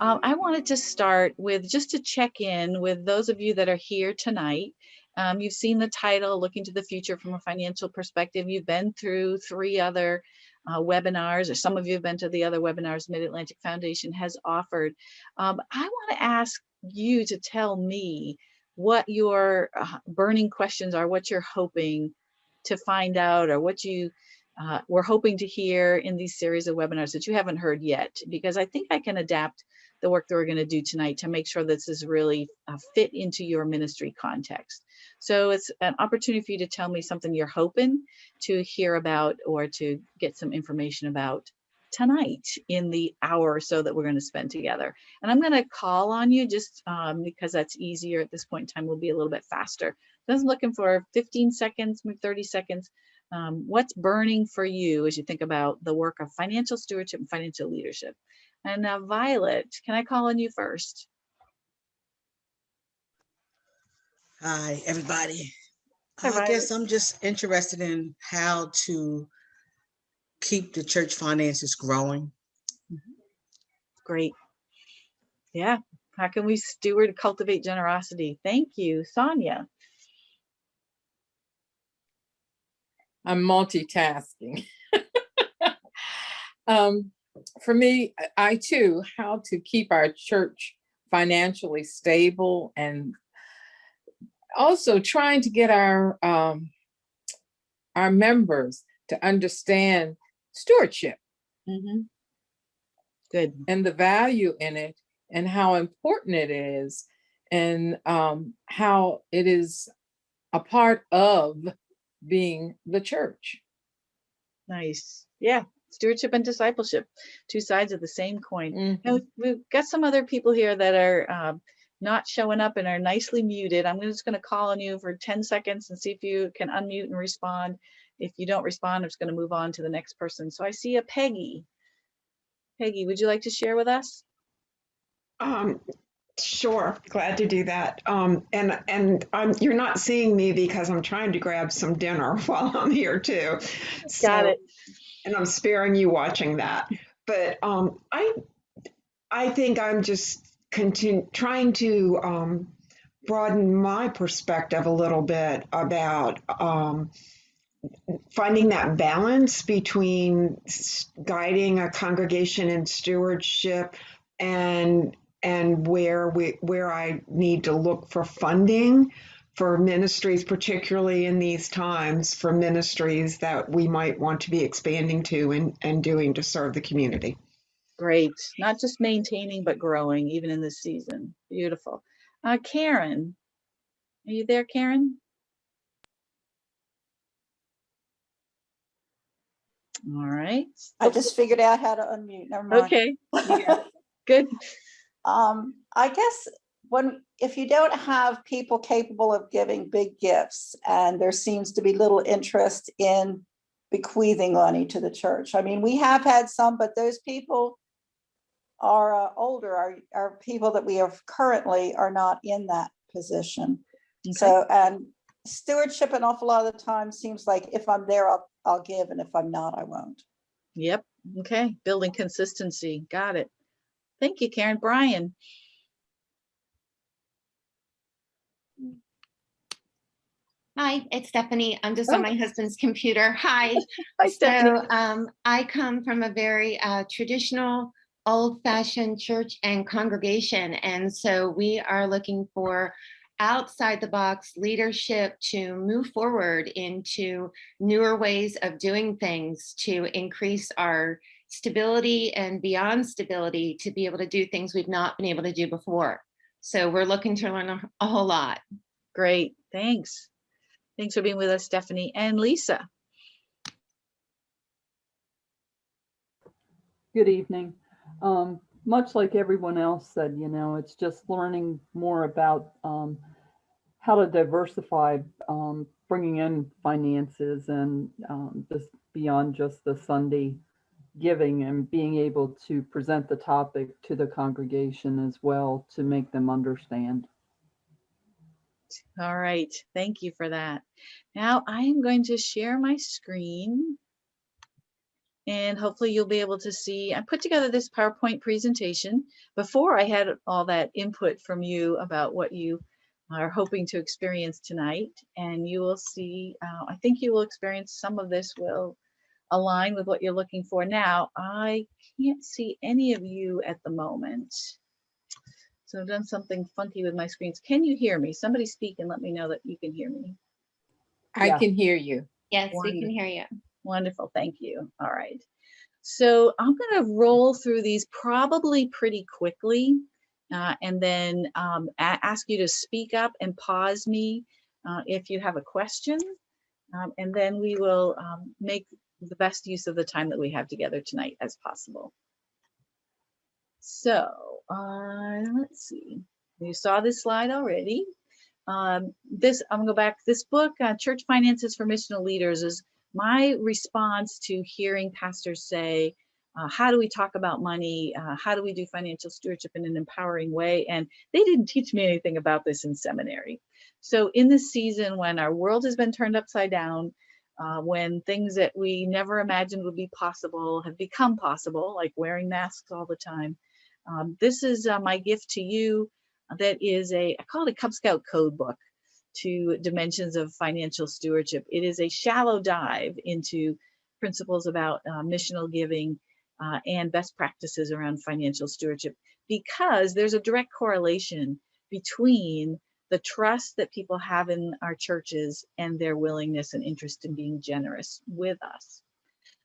I wanted to start with just to check in with those of you that are here tonight. You've seen the title, Looking to the Future from a Financial Perspective. You've been through 3 other webinars, or some of you have been to the other webinars Mid-Atlantic Foundation has offered. I want to ask you to tell me what your burning questions are, what you're hoping to find out, or what you we're hoping to hear in these series of webinars that you haven't heard yet, because I think I can adapt the work that we're going to do tonight to make sure this is really fit into your ministry context. So it's an opportunity for you to tell me something you're hoping to hear about or to get some information about tonight in the hour or so that we're going to spend together. And I'm going to call on you just because that's easier at this point in time. We'll be a little bit faster. So I was looking for 15 seconds, maybe 30 seconds. What's burning for you as you think about the work of financial stewardship and financial leadership? And Violet, can I call on you first? Hi, everybody. Hi, I Violet. guess I'm just interested in how to keep the church finances growing. Great. Yeah. How can we steward, cultivate generosity? Thank you. Sonia. I'm multitasking. For me, I too, how to keep our church financially stable, and also trying to get our members to understand stewardship. Good. And the value in it, and how important it is, and how it is a part of being the church. Nice. Yeah. Stewardship and discipleship, 2 sides of the same coin. Now, we've got some other people here that are not showing up and are nicely muted. I'm just going to call on you for 10 seconds and see if you can unmute and respond. If you don't respond, I'm just going to move on to the next person. So I see a Peggy. Peggy, would you like to share with us? Sure, glad to do that. You're not seeing me because I'm trying to grab some dinner while I'm here too. Got it. And I'm sparing you watching that. But I think I'm just trying to broaden my perspective a little bit about finding that balance between guiding a congregation in stewardship and where I need to look for funding for ministries, particularly in these times, for ministries that we might want to be expanding to and doing to serve the community. Great. Not just maintaining, but growing, even in this season. Beautiful. Karen, are you there, Karen? All right. I just figured out how to unmute. Never mind. Okay. Yeah. Good. I guess if you don't have people capable of giving big gifts, and there seems to be little interest in bequeathing money to the church. I mean, we have had some, but those people are older. Are people that we have currently are not in that position. Okay. So, and stewardship an awful lot of the time seems like if I'm there, I'll give, and if I'm not, I won't. Yep. Okay. Building consistency. Got it. Thank you, Karen. Brian. Hi, it's Stephanie. I'm just on my husband's computer. Hi. Hi, Stephanie. So I come from a very traditional, old-fashioned church and congregation. And so we are looking for outside the box leadership to move forward into newer ways of doing things, to increase our stability and beyond stability, to be able to do things we've not been able to do before. So we're looking to learn a whole lot. Great. Thanks. Thanks for being with us, Stephanie. And Lisa. Good evening. Much like everyone else said, it's just learning more about how to diversify, bringing in finances and just beyond just the Sunday giving, and being able to present the topic to the congregation as well to make them understand. All right. Thank you for that. Now I am going to share my screen. And hopefully you'll be able to see, I put together this PowerPoint presentation before I had all that input from you about what you are hoping to experience tonight. And you will see, I think you will experience some of this will align with what you're looking for. Now, I can't see any of you at the moment. So I've done something funky with my screens. Can you hear me? Somebody speak and let me know that you can hear me. I Yeah. can hear you. Yes, we can Wonderful. hear you. Wonderful, thank you. All right. So I'm going to roll through these probably pretty quickly and then ask you to speak up and pause me if you have a question. And then we will make the best use of the time that we have together tonight as possible. So let's see. You saw this slide already. I'm gonna go back. This book, Church Finances for Missional Leaders, is my response to hearing pastors say, how do we talk about money? How do we do financial stewardship in an empowering way? And they didn't teach me anything about this in seminary. So in this season, when our world has been turned upside down, when things that we never imagined would be possible have become possible, like wearing masks all the time, this is my gift to you. That is I call it a Cub Scout code book to dimensions of financial stewardship. It is a shallow dive into principles about missional giving and best practices around financial stewardship, because there's a direct correlation between the trust that people have in our churches and their willingness and interest in being generous with us.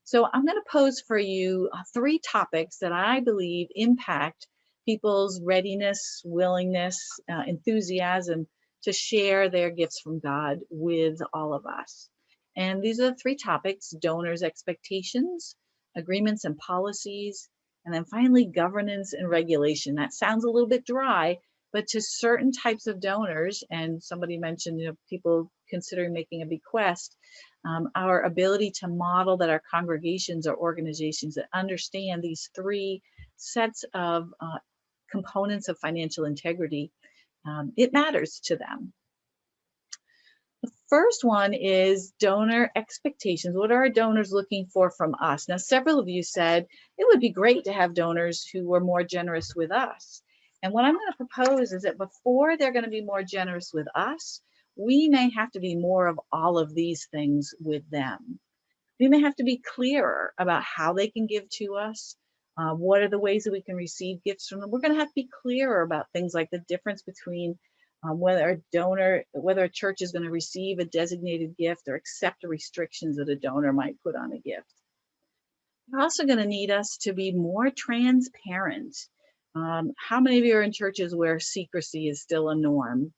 So I'm going to pose for you 3 topics that I believe impact people's readiness, willingness, enthusiasm to share their gifts from God with all of us. And these are the 3 topics: donors' expectations, agreements and policies, and then finally governance and regulation. That sounds a little bit dry, but to certain types of donors, and somebody mentioned, people considering making a bequest, our ability to model that our congregations or organizations that understand these 3 sets of components of financial integrity, it matters to them. The first one is donor expectations. What are our donors looking for from us? Now, several of you said it would be great to have donors who were more generous with us. And what I'm going to propose is that before they're going to be more generous with us, we may have to be more of all of these things with them. We may have to be clearer about how they can give to us. What are the ways that we can receive gifts from them? We're going to have to be clearer about things like the difference between whether a church is going to receive a designated gift or accept the restrictions that a donor might put on a gift. We're also going to need us to be more transparent. How many of you are in churches where secrecy is still a norm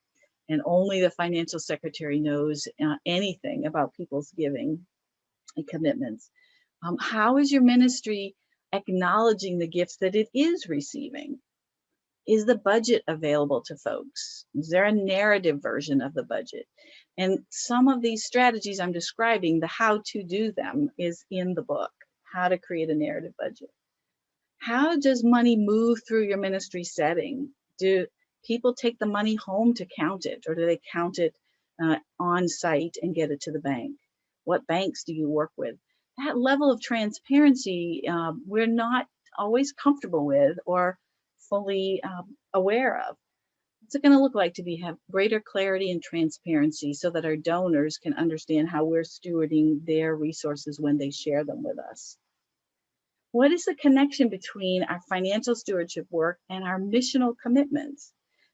and only the financial secretary knows anything about people's giving and commitments? How is your ministry acknowledging the gifts that it is receiving? Is the budget available to folks? Is there a narrative version of the budget? And some of these strategies I'm describing, the how to do them, is in the book, How to Create a Narrative Budget. How does money move through your ministry setting? Do people take the money home to count it, or do they count it on site and get it to the bank? What banks do you work with? That level of transparency we're not always comfortable with or fully aware of. What's it going to look like to have greater clarity and transparency so that our donors can understand how we're stewarding their resources when they share them with us? What is the connection between our financial stewardship work and our missional commitments?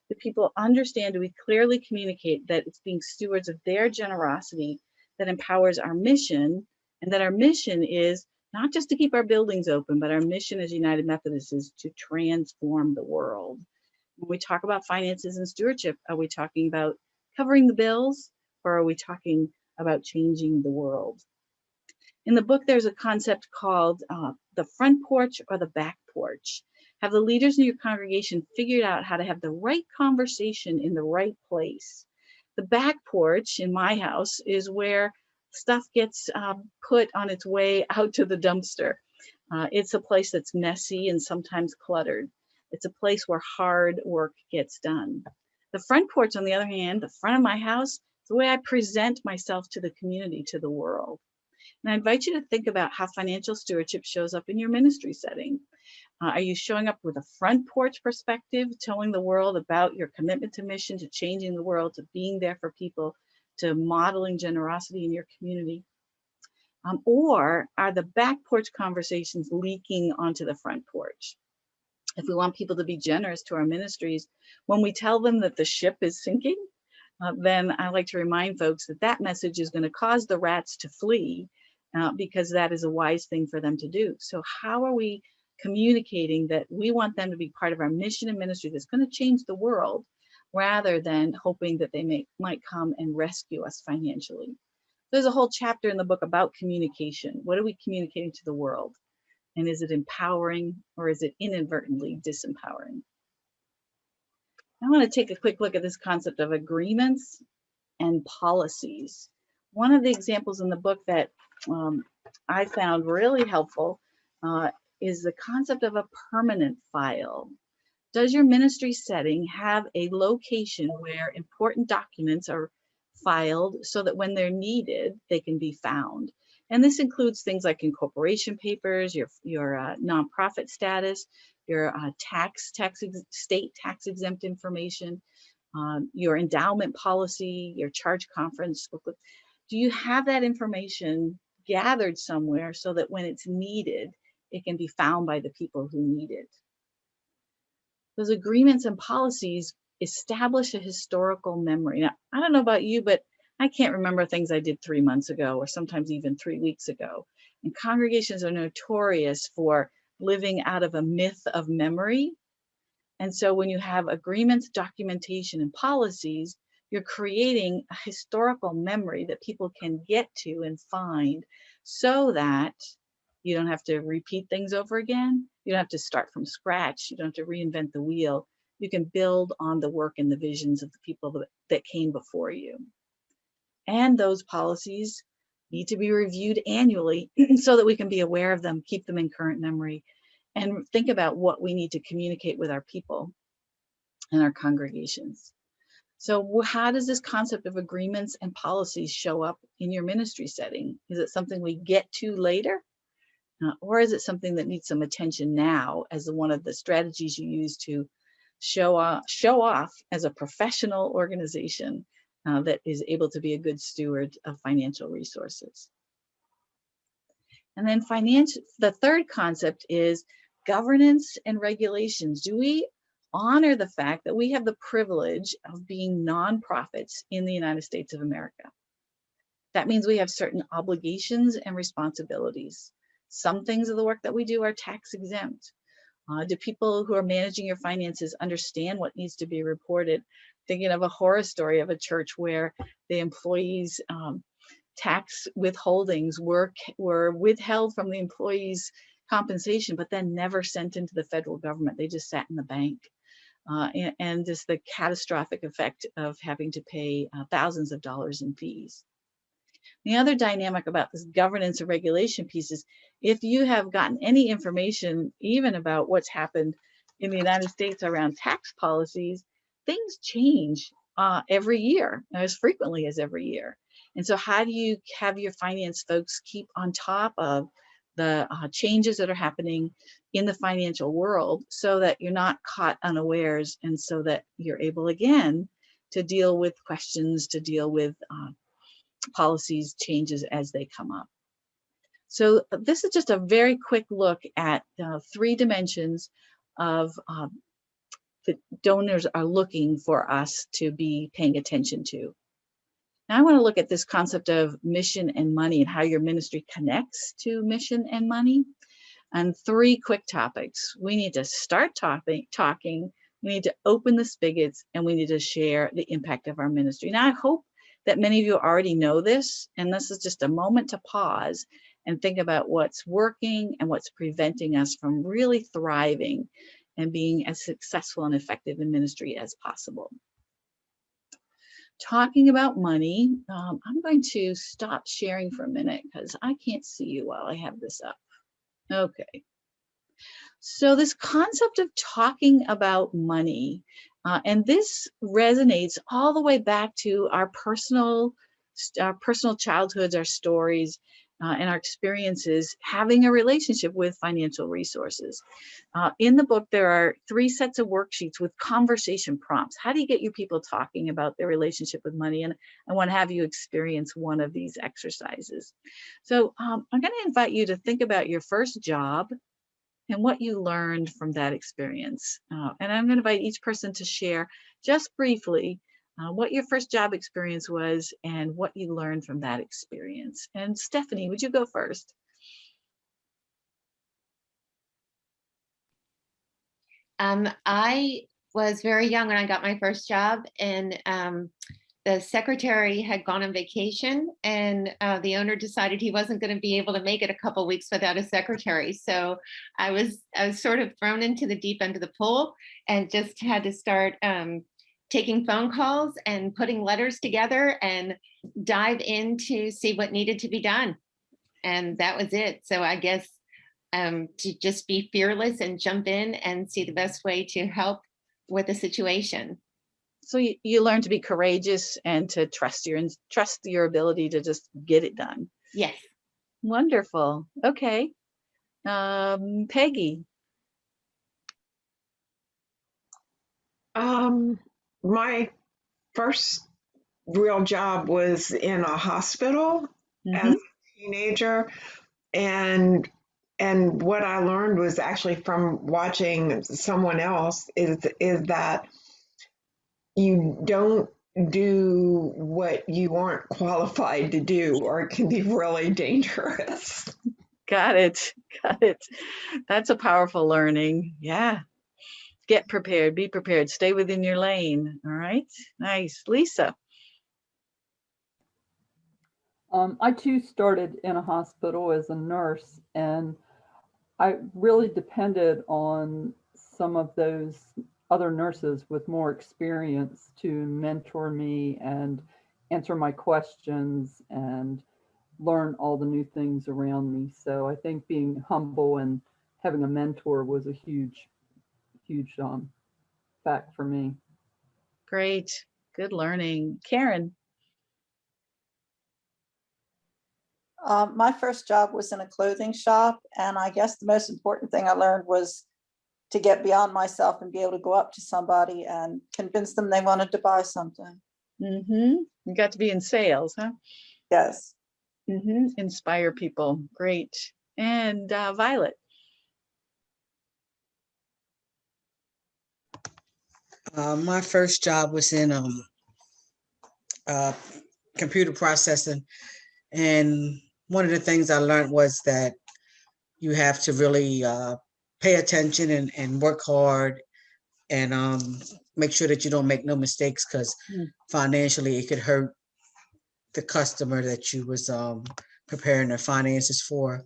Do people understand, do we clearly communicate that it's being stewards of their generosity that empowers our mission, and that our mission is not just to keep our buildings open, but our mission as United Methodists is to transform the world? When we talk about finances and stewardship, are we talking about covering the bills, or are we talking about changing the world? In the book, there's a concept called the front porch or the back porch. Have the leaders in your congregation figured out how to have the right conversation in the right place? The back porch in my house is where stuff gets put on its way out to the dumpster. It's a place that's messy and sometimes cluttered. It's a place where hard work gets done. The front porch, on the other hand, the front of my house, is the way I present myself to the community, to the world. And I invite you to think about how financial stewardship shows up in your ministry setting. Are you showing up with a front porch perspective, telling the world about your commitment to mission, to changing the world, to being there for people, to modeling generosity in your community? Or are the back porch conversations leaking onto the front porch? If we want people to be generous to our ministries, when we tell them that the ship is sinking, then I like to remind folks that that message is going to cause the rats to flee because that is a wise thing for them to do. So how are we communicating that we want them to be part of our mission and ministry that's going to change the world, rather than hoping that they might come and rescue us financially? There's a whole chapter in the book about communication. What are we communicating to the world? And is it empowering, or is it inadvertently disempowering? I want to take a quick look at this concept of agreements and policies. One of the examples in the book that I found really helpful is the concept of a permanent file. Does your ministry setting have a location where important documents are filed so that when they're needed, they can be found? And this includes things like incorporation papers, your nonprofit status, your state tax exempt information, your endowment policy, your charge conference booklet. Do you have that information gathered somewhere so that when it's needed, it can be found by the people who need it? Those agreements and policies establish a historical memory. Now, I don't know about you, but I can't remember things I did 3 months ago, or sometimes even 3 weeks ago. And congregations are notorious for living out of a myth of memory. And so when you have agreements, documentation, and policies, you're creating a historical memory that people can get to and find, so that you don't have to repeat things over again. You don't have to start from scratch. You don't have to reinvent the wheel. You can build on the work and the visions of the people that came before you. And those policies need to be reviewed annually so that we can be aware of them, keep them in current memory, and think about what we need to communicate with our people and our congregations. So how does this concept of agreements and policies show up in your ministry setting? Is it something we get to later? Or is it something that needs some attention now as one of the strategies you use to show off as a professional organization that is able to be a good steward of financial resources? And then the third concept is governance and regulations. Do we honor the fact that we have the privilege of being nonprofits in the United States of America? That means we have certain obligations and responsibilities. Some things of the work that we do are tax exempt. Do people who are managing your finances understand what needs to be reported? Thinking of a horror story of a church where the employees' tax withholdings were withheld from the employees' compensation, but then never sent into the federal government. They just sat in the bank. And just the catastrophic effect of having to pay thousands of dollars in fees. The other dynamic about this governance and regulation piece is, if you have gotten any information, even about what's happened in the United States around tax policies, things change every year, as frequently as every year. And so how do you have your finance folks keep on top of the changes that are happening in the financial world, so that you're not caught unawares, and so that you're able, again, to deal with questions, to deal with policies changes as they come up? So this is just a very quick look at 3 dimensions of that donors are looking for us to be paying attention to. Now I want to look at this concept of mission and money, and how your ministry connects to mission and money. And 3 quick topics. We need to start talking, we need to open the spigots, and we need to share the impact of our ministry. Now I hope that many of you already know this, and this is just a moment to pause and think about what's working and what's preventing us from really thriving and being as successful and effective in ministry as possible. Talking about money, I'm going to stop sharing for a minute because I can't see you while I have this up. Okay. So this concept of talking about money, and this resonates all the way back to our personal childhoods, our stories, and our experiences having a relationship with financial resources. In the book, there are 3 sets of worksheets with conversation prompts. How do you get your people talking about their relationship with money? And I want to have you experience one of these exercises. So I'm going to invite you to think about your first job and what you learned from that experience. And I'm going to invite each person to share just briefly what your first job experience was and what you learned from that experience. And Stephanie, would you go first? I was very young when I got my first job, and the secretary had gone on vacation, and the owner decided he wasn't going to be able to make it a couple weeks without a secretary. So I was sort of thrown into the deep end of the pool and just had to start taking phone calls and putting letters together and dive in to see what needed to be done. And that was it. So I guess to just be fearless and jump in and see the best way to help with the situation. So you learn to be courageous and to trust your ability to just get it done. Yes. Wonderful. Okay. Peggy. My first real job was in a hospital as a teenager, and what I learned was actually from watching someone else is that you don't do what you aren't qualified to do, or it can be really dangerous. Got it. Got it. That's a powerful learning. Yeah. Get prepared, be prepared, stay within your lane. All right. Nice. Lisa. I too started in a hospital as a nurse, and I really depended on some of those other nurses with more experience to mentor me and answer my questions and learn all the new things around me. So I think being humble and having a mentor was a huge fact for me. Great. Good learning. Karen. My first job was in a clothing shop, and I guess the most important thing I learned was to get beyond myself and be able to go up to somebody and convince them they wanted to buy something. You got to be in sales, huh? Yes. Inspire people. Great. And Violet. My first job was in computer processing, and one of the things I learned was that you have to really pay attention and work hard, and make sure that you don't make no mistakes, because financially it could hurt the customer that you was preparing their finances for.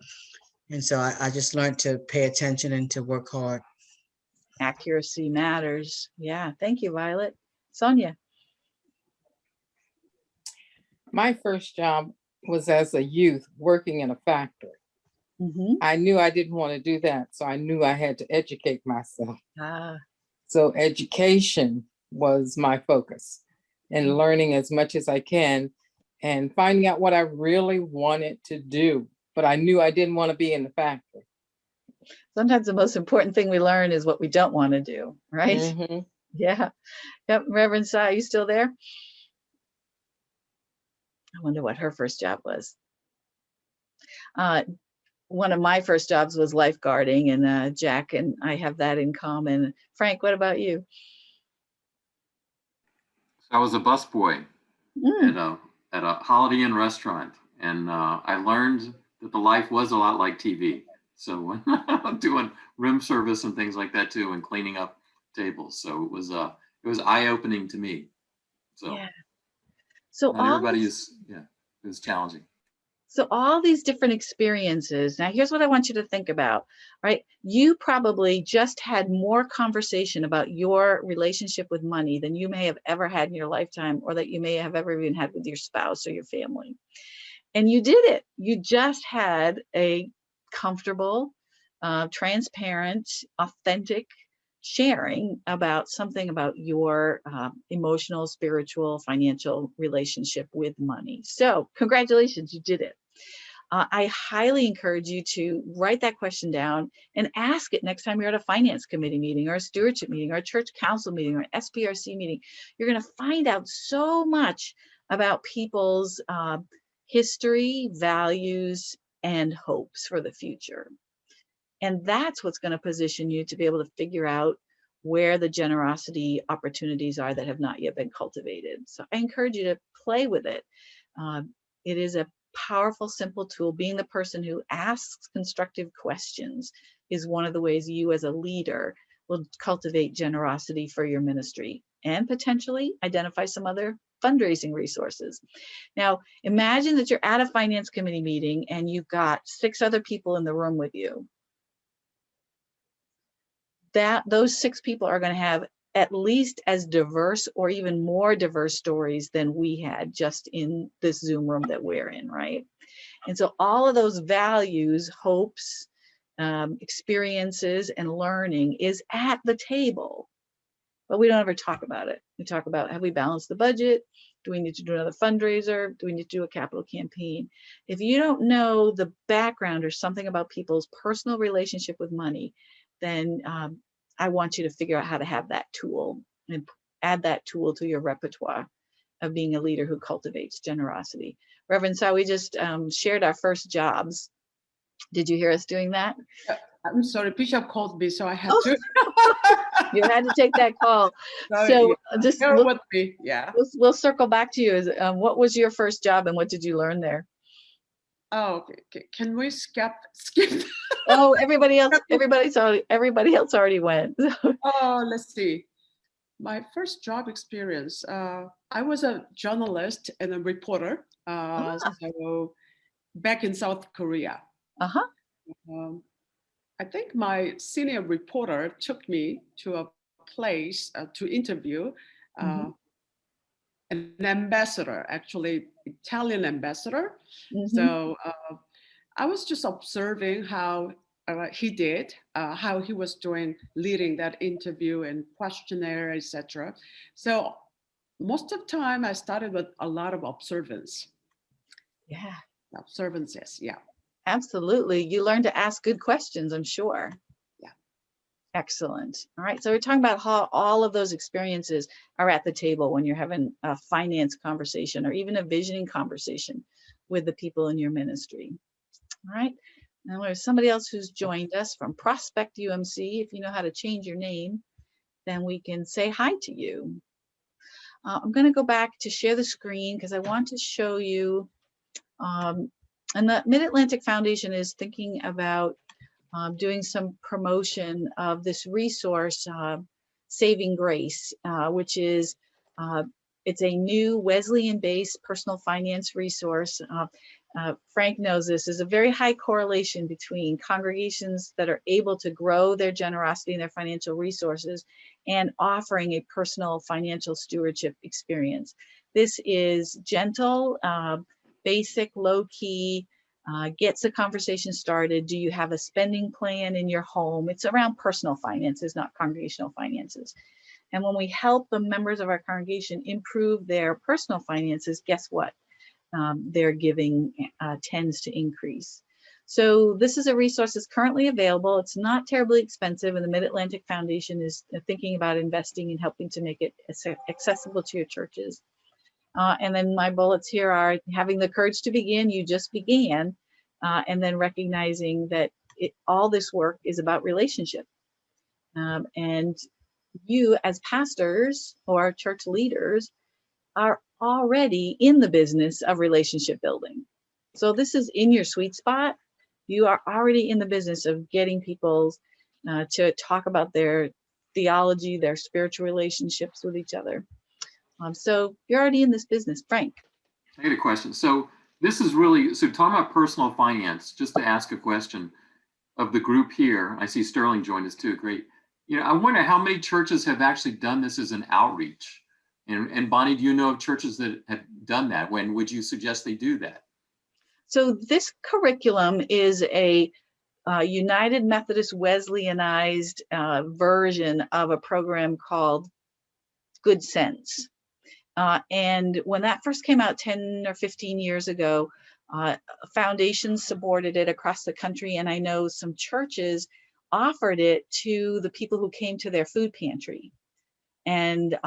And so I just learned to pay attention and to work hard. Accuracy matters. Yeah. Thank you, Violet. Sonia. My first job was as a youth working in a factory. I knew I didn't want to do that, so I knew I had to educate myself. So education was my focus, and learning as much as I can and finding out what I really wanted to do. But I knew I didn't want to be in the factory. Sometimes the most important thing we learn is what we don't want to do, right? Yeah. Yep. Reverend Sai, are you still there? I wonder what her first job was. One of my first jobs was lifeguarding, and Jack and I have that in common. Frank, what about you? I was a busboy at a Holiday Inn restaurant, and I learned that the life was a lot like TV. So doing room service and things like that too, and cleaning up tables. So it was eye-opening to me. So yeah. So everybody is, it was challenging. So all these different experiences. Now, here's what I want you to think about, right? You probably just had more conversation about your relationship with money than you may have ever had in your lifetime, or that you may have ever even had with your spouse or your family. And you did it. You just had a comfortable, transparent, authentic sharing about something about your emotional, spiritual, financial relationship with money. So congratulations, you did it. I highly encourage you to write that question down and ask it next time you're at a finance committee meeting or a stewardship meeting or a church council meeting or an SPRC meeting. You're going to find out so much about people's history, values, and hopes for the future. And that's what's going to position you to be able to figure out where the generosity opportunities are that have not yet been cultivated. So I encourage you to play with it. It is a powerful, simple tool. Being the person who asks constructive questions is one of the ways you as a leader will cultivate generosity for your ministry and potentially identify some other fundraising resources. Now, imagine that you're at a finance committee meeting and you've got 6 other people in the room with you. Those 6 people are going to have at least as diverse or even more diverse stories than we had just in this Zoom room that we're in, right? And so all of those values, hopes, experiences, and learning is at the table, but we don't ever talk about it. We talk about, have we balanced the budget? Do we need to do another fundraiser? Do we need to do a capital campaign? If you don't know the background or something about people's personal relationship with money, then I want you to figure out how to have that tool and add that tool to your repertoire of being a leader who cultivates generosity. Reverend Sa, we just shared our first jobs. Did you hear us doing that? I'm sorry, Bishop called me, so I had to. You had to take that call. Sorry, So yeah. just with me. Yeah. We'll circle back to you. What was your first job and what did you learn there? Oh, okay. Can we skip? Oh, everybody else already went. Oh, let's see. My first job experience, I was a journalist and a reporter. So back in South Korea. I think my senior reporter took me to a place to interview an ambassador, actually Italian ambassador. So I was just observing how he did, how he was leading that interview and questionnaire, etc. So most of the time I started with a lot of observances. Yeah. Absolutely. You learned to ask good questions, I'm sure. Yeah. Excellent. All right. So we're talking about how all of those experiences are at the table when you're having a finance conversation or even a visioning conversation with the people in your ministry. All right. Now there's somebody else who's joined us from Prospect UMC. If you know how to change your name, then we can say hi to you. I'm going to go back to share the screen because I want to show you. And the Mid-Atlantic Foundation is thinking about doing some promotion of this resource, Saving Grace, which is, it's a new Wesleyan-based personal finance resource. Frank knows this. There's a very high correlation between congregations that are able to grow their generosity and their financial resources and offering a personal financial stewardship experience. This is gentle, basic, low-key, gets the conversation started. Do you have a spending plan in your home? It's around personal finances, not congregational finances. And when we help the members of our congregation improve their personal finances, guess what? Their giving tends to increase. So this is a resource that's currently available. It's not terribly expensive, and the Mid-Atlantic Foundation is thinking about investing and helping to make it accessible to your churches. And then my bullets here are having the courage to begin, you just began, and then recognizing that all this work is about relationship. And you as pastors or church leaders are already in the business of relationship building. So this is in your sweet spot. You are already in the business of getting people to talk about their theology, their spiritual relationships with each other. So you're already in this business. Frank. I got a question. So this is really, so talking about personal finance, just to ask a question of the group here. I see Sterling joined us too. Great. I wonder how many churches have actually done this as an outreach. And Bonnie, do you know of churches that have done that? When would you suggest they do that? So this curriculum is a United Methodist Wesleyanized version of a program called Good Sense. And when that first came out 10 or 15 years ago, Foundations supported it across the country, and I know some churches offered it to the people who came to their food pantry. And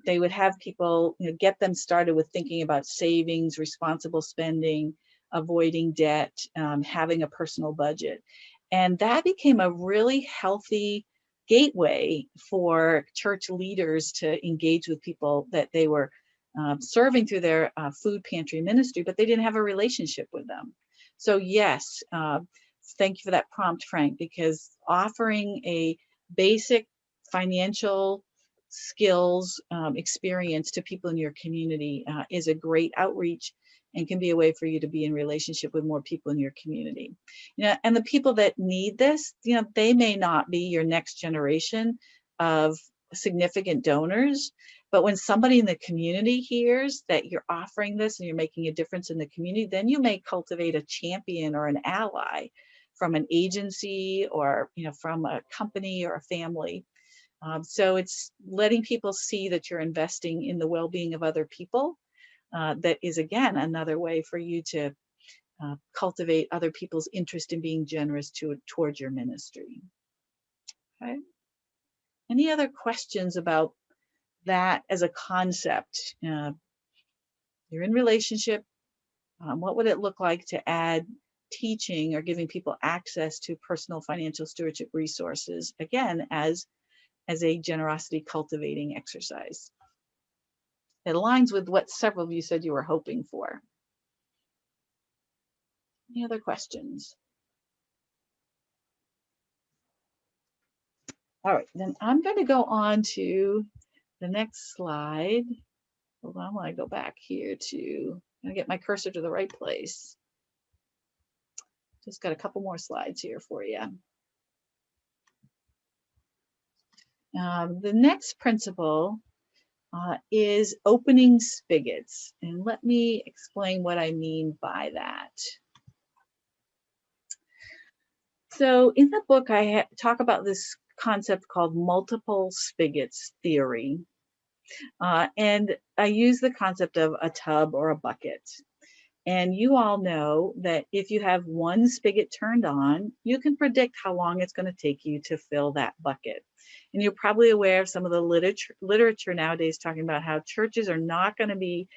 they would have people, get them started with thinking about savings, responsible spending, avoiding debt, having a personal budget. And that became a really healthy gateway for church leaders to engage with people that they were serving through their food pantry ministry, but they didn't have a relationship with them. So yes, thank you for that prompt, Frank, because offering a basic financial skills experience to people in your community is a great outreach and can be a way for you to be in relationship with more people in your community. And the people that need this, they may not be your next generation of significant donors, but when somebody in the community hears that you're offering this and you're making a difference in the community, then you may cultivate a champion or an ally from an agency or from a company or a family. So it's letting people see that you're investing in the well-being of other people. That is, again, another way for you to cultivate other people's interest in being generous towards your ministry. Okay. Any other questions about that as a concept? You're in relationship. What would it look like to add teaching or giving people access to personal financial stewardship resources, again, as a generosity cultivating exercise? It aligns with what several of you said you were hoping for. Any other questions? All right, then I'm going to go on to the next slide. Hold on while I go back here to get my cursor to the right place. Just got a couple more slides here for you. The next principle is opening spigots. And let me explain what I mean by that. So in the book, I talk about this concept called multiple spigots theory. And I use the concept of a tub or a bucket. And you all know that if you have one spigot turned on, you can predict how long it's going to take you to fill that bucket. And you're probably aware of some of the literature nowadays talking about how churches are not going to be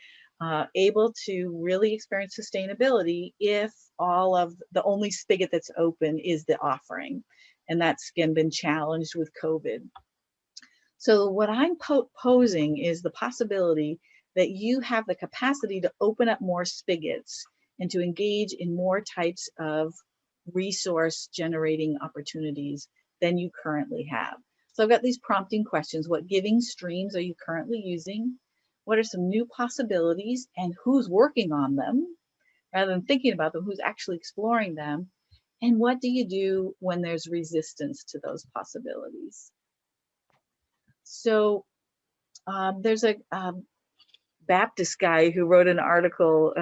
able to really experience sustainability if all of the only spigot that's open is the offering. And that's, again, been challenged with COVID. So what I'm posing is the possibility that you have the capacity to open up more spigots and to engage in more types of resource generating opportunities than you currently have. So I've got these prompting questions. What giving streams are you currently using? What are some new possibilities and who's working on them? Rather than thinking about them, who's actually exploring them? And what do you do when there's resistance to those possibilities? So there's a Baptist guy who wrote an article,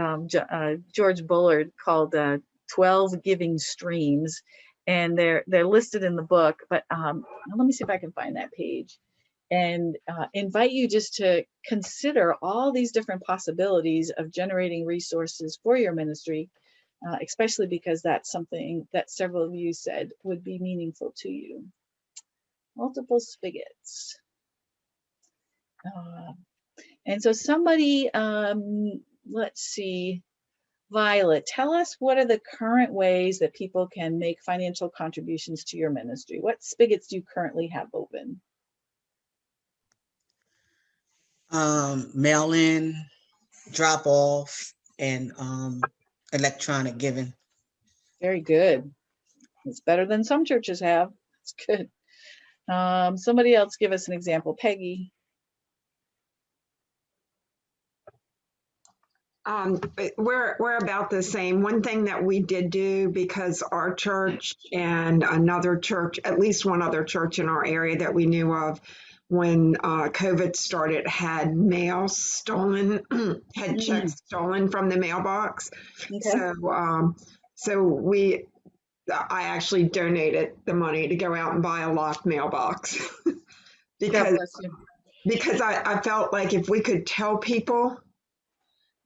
George Bullard, called 12 Giving Streams. And they're listed in the book, but let me see if I can find that page and invite you just to consider all these different possibilities of generating resources for your ministry, especially because that's something that several of you said would be meaningful to you. Multiple spigots. And so somebody, let's see, Violet, tell us what are the current ways that people can make financial contributions to your ministry? What spigots do you currently have open? Mail-in, drop-off, and electronic giving. Very good. It's better than some churches have. It's good. Somebody else give us an example. Peggy. We're about the same. One thing that we did do, because our church and another church, at least one other church in our area that we knew of, when COVID started, had mail stolen, had checks stolen from the mailbox. Okay. So I actually donated the money to go out and buy a locked mailbox because I felt like if we could tell people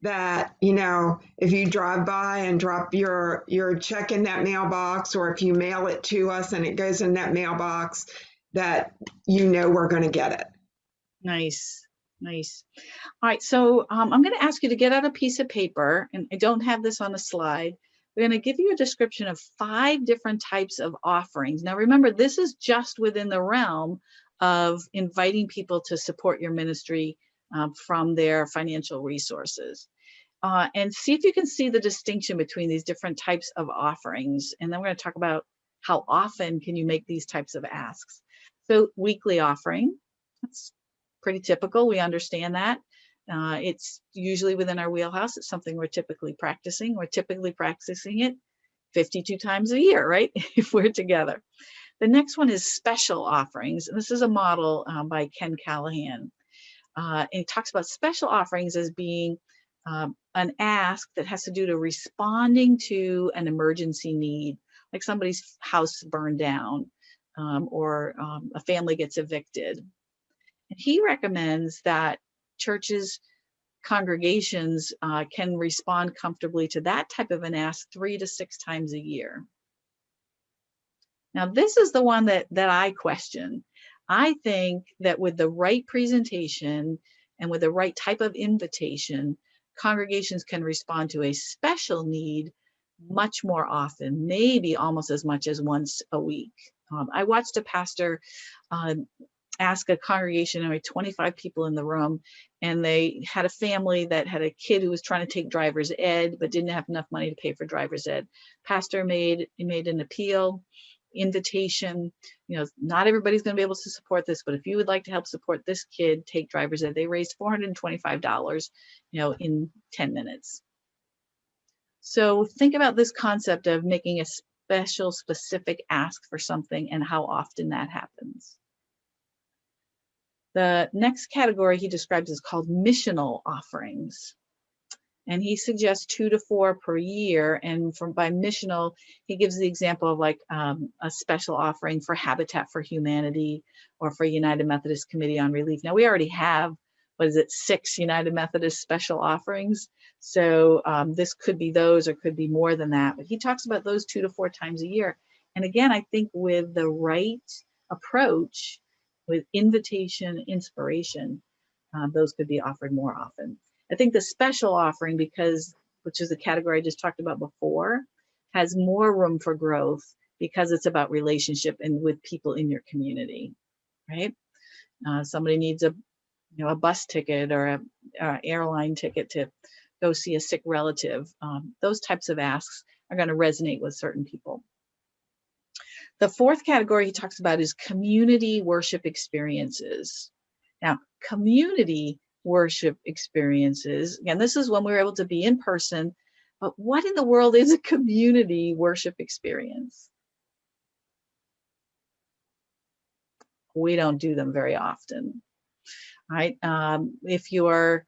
that, you know, if you drive by and drop your check in that mailbox, or if you mail it to us and it goes in that mailbox, that you know we're going to get it. Nice, nice. All right, so I'm going to ask you to get out a piece of paper, and I don't have this on a slide. We're going to give you a description of 5 different types of offerings. Now, remember, this is just within the realm of inviting people to support your ministry from their financial resources. And see if you can see the distinction between these different types of offerings. And then we're going to talk about how often can you make these types of asks. So weekly offering, that's pretty typical. We understand that. It's usually within our wheelhouse. It's something we're typically practicing. We're typically practicing it 52 times a year, right? If we're together. The next one is special offerings. And this is a model by Ken Callahan. And he talks about special offerings as being an ask that has to do to responding to an emergency need, like somebody's house burned down or a family gets evicted. And he recommends that churches, congregations can respond comfortably to that type of an ask 3 to 6 times a year. Now, this is the one that I question. I think that with the right presentation and with the right type of invitation, congregations can respond to a special need much more often, maybe almost as much as once a week. I watched a pastor ask a congregation, there were 25 people in the room, and they had a family that had a kid who was trying to take driver's ed, but didn't have enough money to pay for driver's ed. Pastor made an appeal, invitation, you know, not everybody's going to be able to support this, but if you would like to help support this kid take driver's ed, they raised $425, you know, in 10 minutes. So think about this concept of making a special, specific ask for something and how often that happens. The next category he describes is called missional offerings. And he suggests 2 to 4 per year. And by missional, he gives the example of like a special offering for Habitat for Humanity or for United Methodist Committee on Relief. Now, we already have, 6 United Methodist special offerings. So this could be those or could be more than that. But he talks about those 2 to 4 times a year. And again, I think with the right approach, with invitation, inspiration, those could be offered more often. I think the special offering, which is the category I just talked about before, has more room for growth because it's about relationship and with people in your community, right? Somebody needs a bus ticket or a airline ticket to go see a sick relative. Those types of asks are going to resonate with certain people. The 4th category he talks about is community worship experiences. Now, community worship experiences, again, this is when we're able to be in person, but what in the world is a community worship experience? We don't do them very often, right? If you're,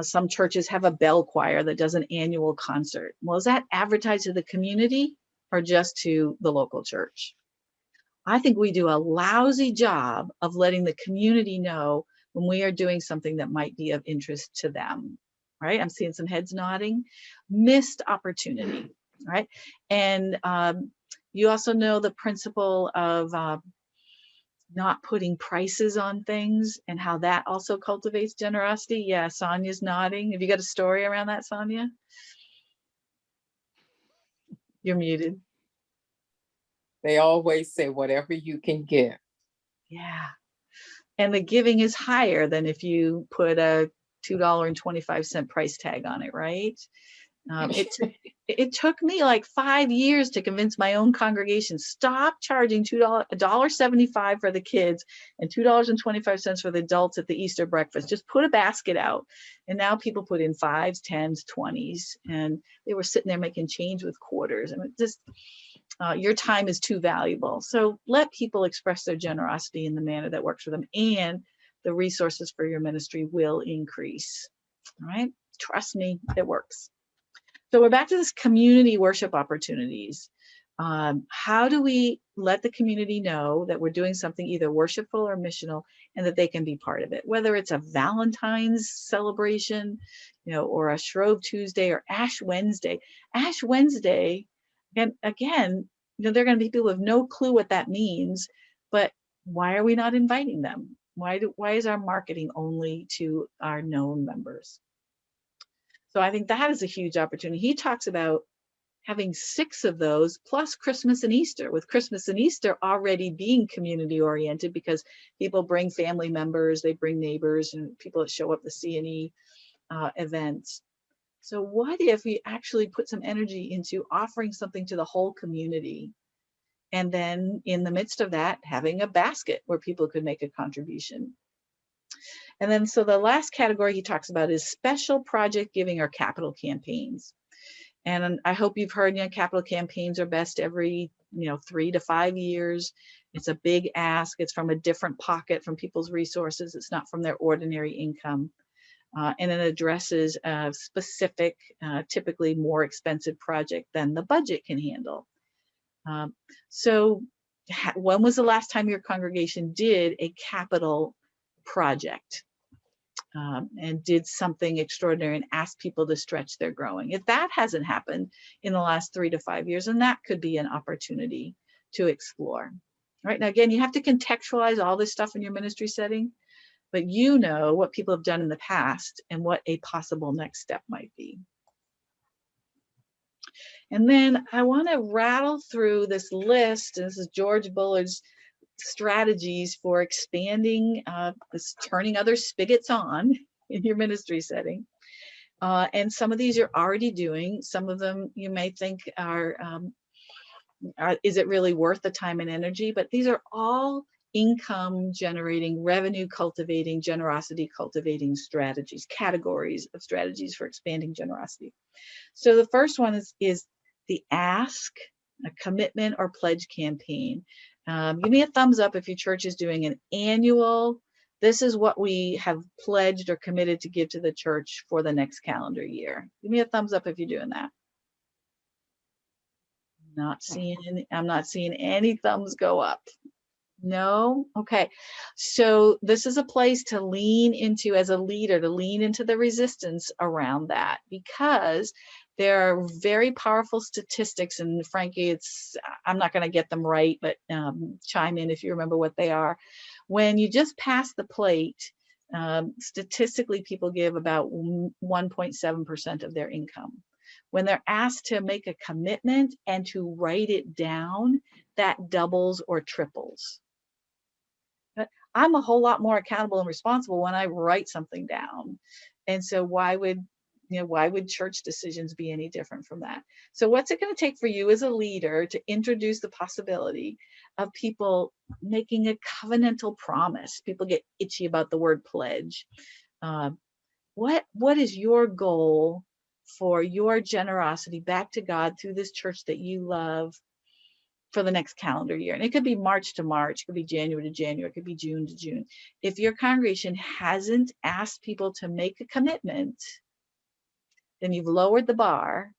some churches have a bell choir that does an annual concert. Well, is that advertised to the community or just to the local church? I think we do a lousy job of letting the community know when we are doing something that might be of interest to them, right? I'm seeing some heads nodding. Missed opportunity, right? And you also know the principle of not putting prices on things and how that also cultivates generosity. Yeah, Sonia's nodding. Have you got a story around that, Sonia? You're muted. They always say whatever you can give. Yeah. And the giving is higher than if you put a $2.25 price tag on it, right? It took me like 5 years to convince my own congregation, stop charging $1.75 for the kids and $2.25 for the adults at the Easter breakfast. Just put a basket out. And now people put in 5s, 10s, 20s, and they were sitting there making change with quarters. I mean, just your time is too valuable. So let people express their generosity in the manner that works for them, and the resources for your ministry will increase. All right, trust me, it works. So we're back to this community worship opportunities. How do we let the community know that we're doing something either worshipful or missional, and that they can be part of it, whether it's a Valentine's celebration, or a Shrove Tuesday or Ash Wednesday. Ash Wednesday, and again, there are going to be people who have no clue what that means, but why are we not inviting them? Why is our marketing only to our known members? So I think that is a huge opportunity. He talks about having 6 of those plus Christmas and Easter, with Christmas and Easter already being community oriented because people bring family members, they bring neighbors and people that show up the C&E events. So what if we actually put some energy into offering something to the whole community? And then in the midst of that, having a basket where people could make a contribution. And then so the last category he talks about is special project giving or capital campaigns. And I hope you've heard, capital campaigns are best every, 3 to 5 years. It's a big ask. It's from a different pocket from people's resources. It's not from their ordinary income. And it addresses a specific, typically more expensive project than the budget can handle. So when was the last time your congregation did a capital project? And did something extraordinary and asked people to stretch their growing? If that hasn't happened in the last 3 to 5 years, then that could be an opportunity to explore. Right now, again, you have to contextualize all this stuff in your ministry setting, but what people have done in the past and what a possible next step might be. And then I want to rattle through this list. This is George Bullard's strategies for expanding, turning other spigots on in your ministry setting. And some of these you're already doing. Some of them you may think is it really worth the time and energy? But these are all income generating, revenue cultivating, generosity cultivating strategies, categories of strategies for expanding generosity. So the first one is the ask, a commitment or pledge campaign. Give me a thumbs up if your church is doing an annual, this is what we have pledged or committed to give to the church for the next calendar year. Give me a thumbs up if you're doing that. I'm not seeing any thumbs go up. No? Okay. So this is a place to lean into as a leader, to lean into the resistance around that, because there are very powerful statistics, and frankly, I'm not going to get them right, but chime in if you remember what they are. When you just pass the plate, statistically, people give about 1.7% of their income. When they're asked to make a commitment and to write it down, that doubles or triples. I'm a whole lot more accountable and responsible when I write something down. And so why would church decisions be any different from that? So what's it going to take for you as a leader to introduce the possibility of people making a covenantal promise? People get itchy about the word pledge. What is your goal for your generosity back to God through this church that you love for the next calendar year? And it could be March to March, it could be January to January, it could be June to June. If your congregation hasn't asked people to make a commitment, then you've lowered the bar,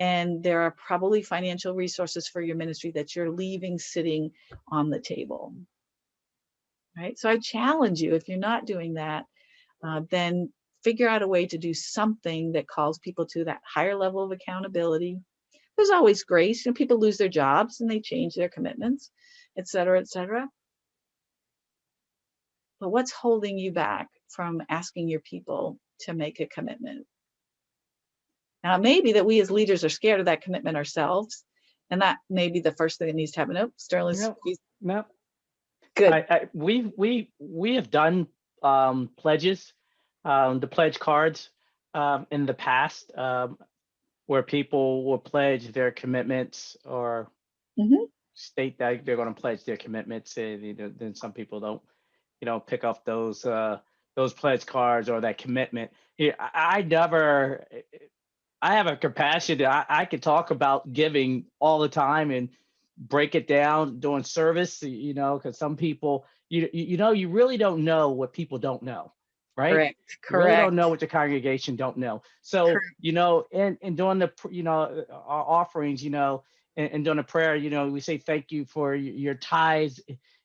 and there are probably financial resources for your ministry that you're leaving sitting on the table. Right? So I challenge you, if you're not doing that, then figure out a way to do something that calls people to that higher level of accountability. There's always grace. People lose their jobs and they change their commitments, et cetera, et cetera. But what's holding you back from asking your people to make a commitment? Now, it may be that we as leaders are scared of that commitment ourselves, and that may be the first thing that needs to happen. Oh, Sterling. No. Good. We have done pledges, the pledge cards in the past, where people will pledge their commitments or state that they're going to pledge their commitments. And then some people don't, pick up those pledge cards or that commitment. I have a capacity. I could talk about giving all the time and break it down doing service, because some people, you really don't know what people don't know. Right? Correct. You really don't know what the congregation don't know. So, Correct. And doing our offerings, and during a prayer, we say thank you for your tithes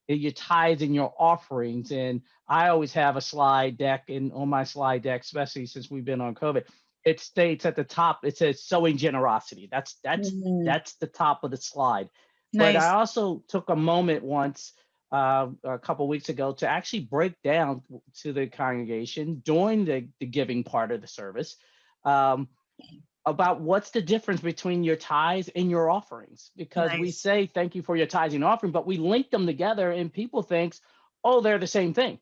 and your offerings. And I always have a slide deck, and on my slide deck, especially since we've been on COVID, it states at the top, it says sowing generosity. That's the top of the slide. But I also took a moment once, a couple of weeks ago, to actually break down to the congregation during the giving part of the service about what's the difference between your tithes and your offerings. Because we say thank you for your tithes and offering, but we link them together, and people think, oh, they're the same thing,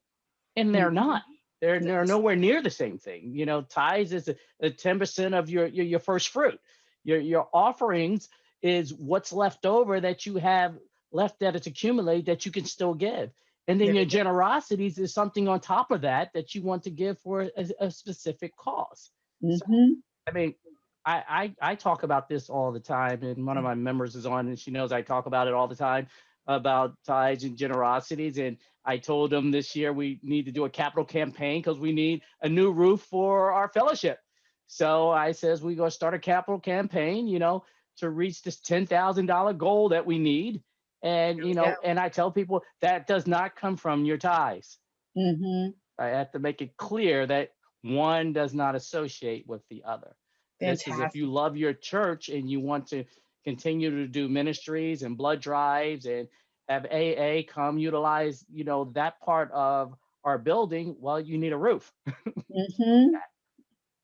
and they're not. They're nowhere near the same thing. Tithes is a 10% of your first fruit. Your offerings is what's left over that you have left, that it's accumulated, that you can still give. And then your generosities is something on top of that you want to give for a specific cause. So, I mean, I talk about this all the time, and one of my members is on, and she knows I talk about it all the time, about tithes and generosities. And I told them this year we need to do a capital campaign because we need a new roof for our fellowship. So I says we're going to start a capital campaign, to reach this $10,000 goal that we need. And, and I tell people that does not come from your tithes. I have to make it clear that one does not associate with the other. This is if you love your church and you want to continue to do ministries and blood drives and have AA come utilize, that part of our building, well, you need a roof.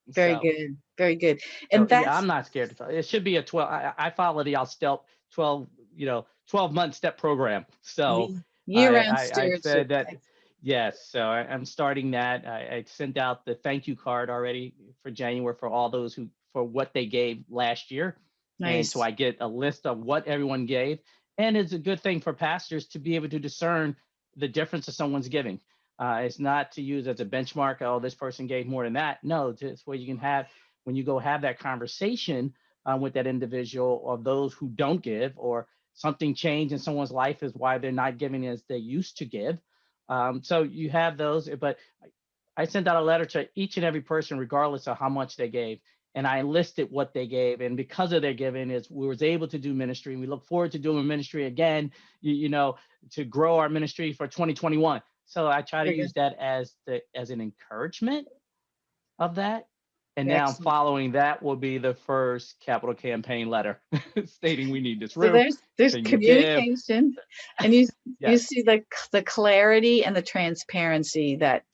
Very good. Very good. And so, I'm not scared to tell. It should be a 12. I follow the 12-month step program. So year-round I said that. Yes. So I'm starting that. I sent out the thank you card already for January for all those for what they gave last year. And so I get a list of what everyone gave. And it's a good thing for pastors to be able to discern the difference of someone's giving. It's not to use as a benchmark, oh, this person gave more than that. No, this way you can have, when you go have that conversation with that individual, or those who don't give, or something changed in someone's life is why they're not giving as they used to give. So you have those, but I sent out a letter to each and every person, regardless of how much they gave. And I listed what they gave. And because of their giving, we was able to do ministry. We look forward to doing ministry again, to grow our ministry for 2021. So I try to use that as an encouragement of that. And now following that will be the first capital campaign letter stating we need this room. So there's communication, and you see the clarity and the transparency that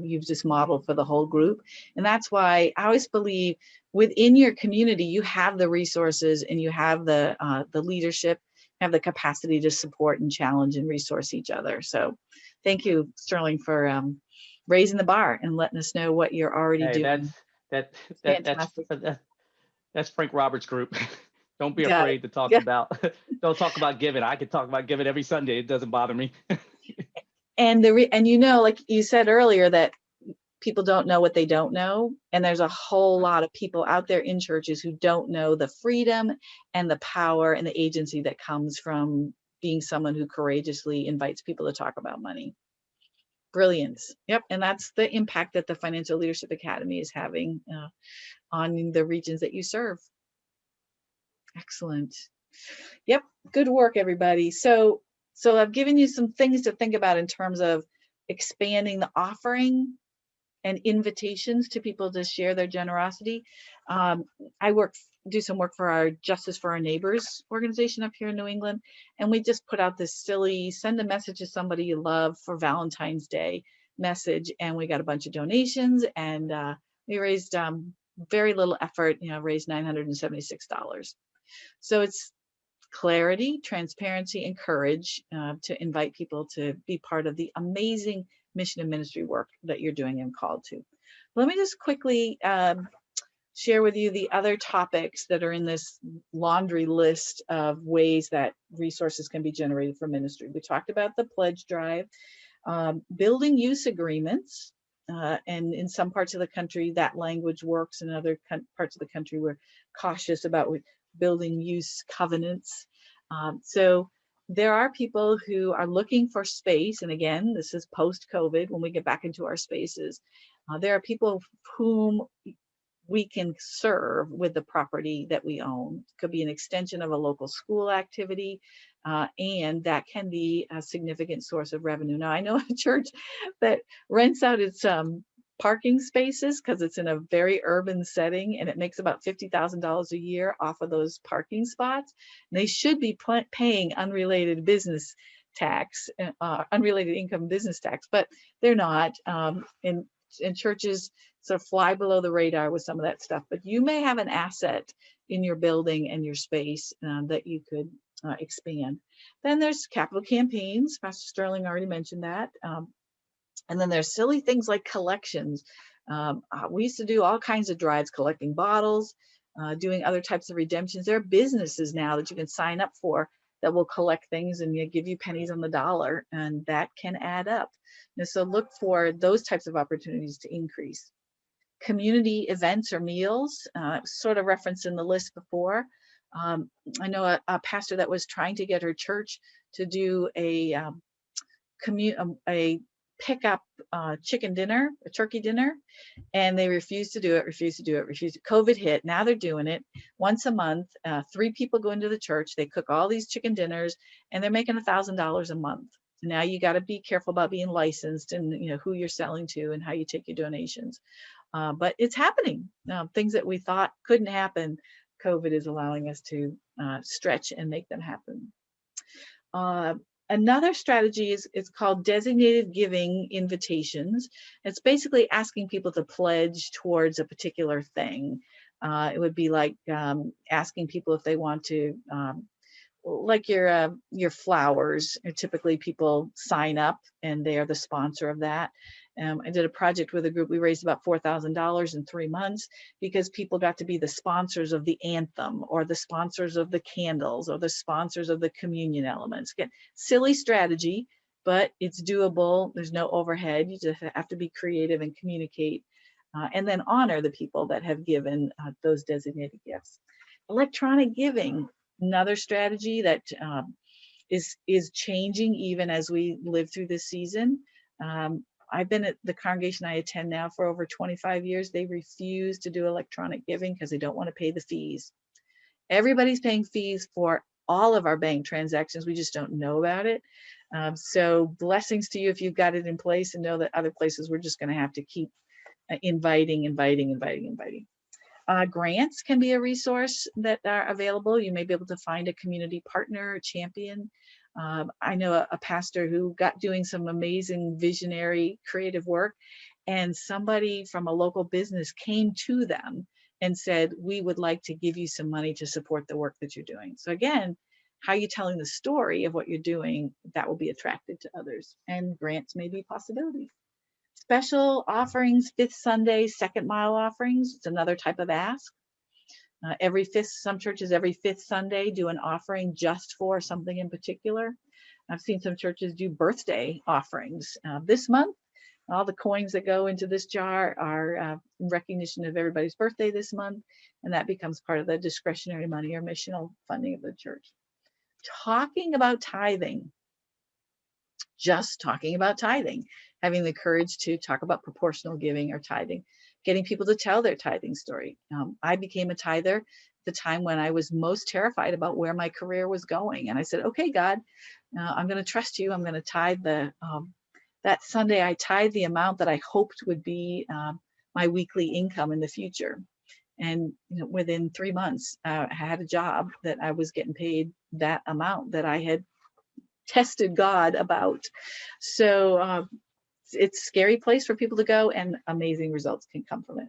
you've just modeled for the whole group. And that's why I always believe within your community, you have the resources and you have the leadership, have the capacity to support and challenge and resource each other. So thank you, Sterling, for raising the bar and letting us know what you're already doing. That's Frank Roberts' group. Don't be afraid to talk about. Don't talk about giving. I could talk about giving every Sunday. It doesn't bother me. And like you said earlier, that people don't know what they don't know, and there's a whole lot of people out there in churches who don't know the freedom and the power and the agency that comes from being someone who courageously invites people to talk about money. Brilliance. Yep. And that's the impact that the Financial Leadership Academy is having on the regions that you serve. Excellent. Yep. Good work, everybody. So I've given you some things to think about in terms of expanding the offering and invitations to people to share their generosity. I do some work for our Justice for Our Neighbors organization up here in New England. And we just put out this silly, send a message to somebody you love for Valentine's Day message. And we got a bunch of donations, and we raised very little effort, raised $976. So it's clarity, transparency, and courage to invite people to be part of the amazing mission and ministry work that you're doing and called to. Let me just quickly share with you the other topics that are in this laundry list of ways that resources can be generated for ministry. We talked about the pledge drive, building use agreements, and in some parts of the country that language works. In other parts of the country, we're cautious about building use covenants. So there are people who are looking for space, and again, this is post-COVID when we get back into our spaces. There are people whom we can serve with the property that we own. It could be an extension of a local school activity, and that can be a significant source of revenue. Now, I know a church that rents out its parking spaces because it's in a very urban setting, and it makes about $50,000 a year off of those parking spots. And they should be paying unrelated business tax, unrelated income business tax, but they're not. And churches sort of fly below the radar with some of that stuff. But you may have an asset in your building and your space that you could expand. Then there's capital campaigns. Pastor Sterling already mentioned that. And then there's silly things like collections. We used to do all kinds of drives, collecting bottles, doing other types of redemptions. There are businesses now that you can sign up for that will collect things and give you pennies on the dollar, and that can add up. And so look for those types of opportunities to increase. Community events or meals, sort of referenced in the list before. I know a pastor that was trying to get her church to do a pick up chicken dinner, a turkey dinner, and they refused to do it. COVID hit. Now they're doing it once a month. 3 people go into the church. They cook all these chicken dinners, and they're making $1,000 a month. Now you got to be careful about being licensed and who you're selling to and how you take your donations. But it's happening. Things that we thought couldn't happen, COVID is allowing us to stretch and make them happen. Another strategy is called designated giving invitations. It's basically asking people to pledge towards a particular thing. It would be like asking people if they want to, like your flowers. Typically people sign up and they are the sponsor of that. I did a project with a group. We raised about $4,000 in 3 months because people got to be the sponsors of the anthem, or the sponsors of the candles, or the sponsors of the communion elements. Again, silly strategy, but it's doable. There's no overhead. You just have to be creative and communicate, and then honor the people that have given those designated gifts. Electronic giving, another strategy that is changing even as we live through this season. I've been at the congregation I attend now for over 25 years. They refuse to do electronic giving because they don't want to pay the fees. Everybody's paying fees for all of our bank transactions. We just don't know about it. So blessings to you if you've got it in place, and know that other places we're just going to have to keep inviting. Grants can be a resource that are available. You may be able to find a community partner, a champion. I know a pastor who got doing some amazing visionary creative work, and somebody from a local business came to them and said, we would like to give you some money to support the work that you're doing. So again, how you're telling the story of what you're doing, that will be attractive to others, and grants may be possibilities. Special offerings, fifth Sunday, second mile offerings, it's another type of ask. Some churches every fifth Sunday do an offering just for something in particular. I've seen some churches do birthday offerings. This month, all the coins that go into this jar are in recognition of everybody's birthday this month, and that becomes part of the discretionary money or missional funding of the church. Talking about tithing, just talking about tithing, having the courage to talk about proportional giving or tithing, getting people to tell their tithing story. I became a tither at the time when I was most terrified about where my career was going. And I said, okay, God, I'm going to trust you. I'm going to tithe that Sunday I tithe the amount that I hoped would be my weekly income in the future. And within 3 months, I had a job that I was getting paid that amount that I had tested God about. So it's a scary place for people to go, and amazing results can come from it.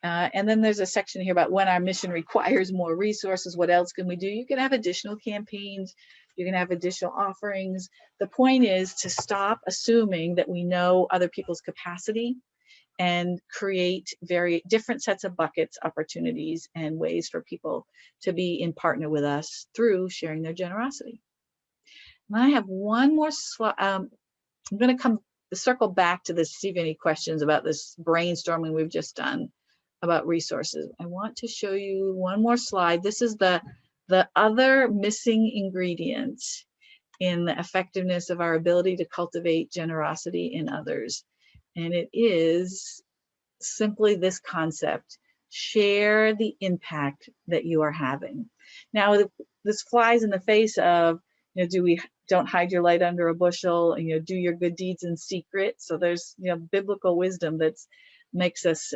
And then there's a section here about when our mission requires more resources, what else can we do? You can have additional campaigns, you can have additional offerings. The point is to stop assuming that we know other people's capacity and create very different sets of buckets, opportunities, and ways for people to be in partner with us through sharing their generosity. And I have one more slide. I'm going to circle back to this, see if any questions about this brainstorming we've just done about resources. I want to show you one more slide. This is the other missing ingredient in the effectiveness of our ability to cultivate generosity in others. And it is simply this concept Share the impact that you are having. Now, this flies in the face of, don't hide your light under a bushel, and do your good deeds in secret. So there's biblical wisdom that makes us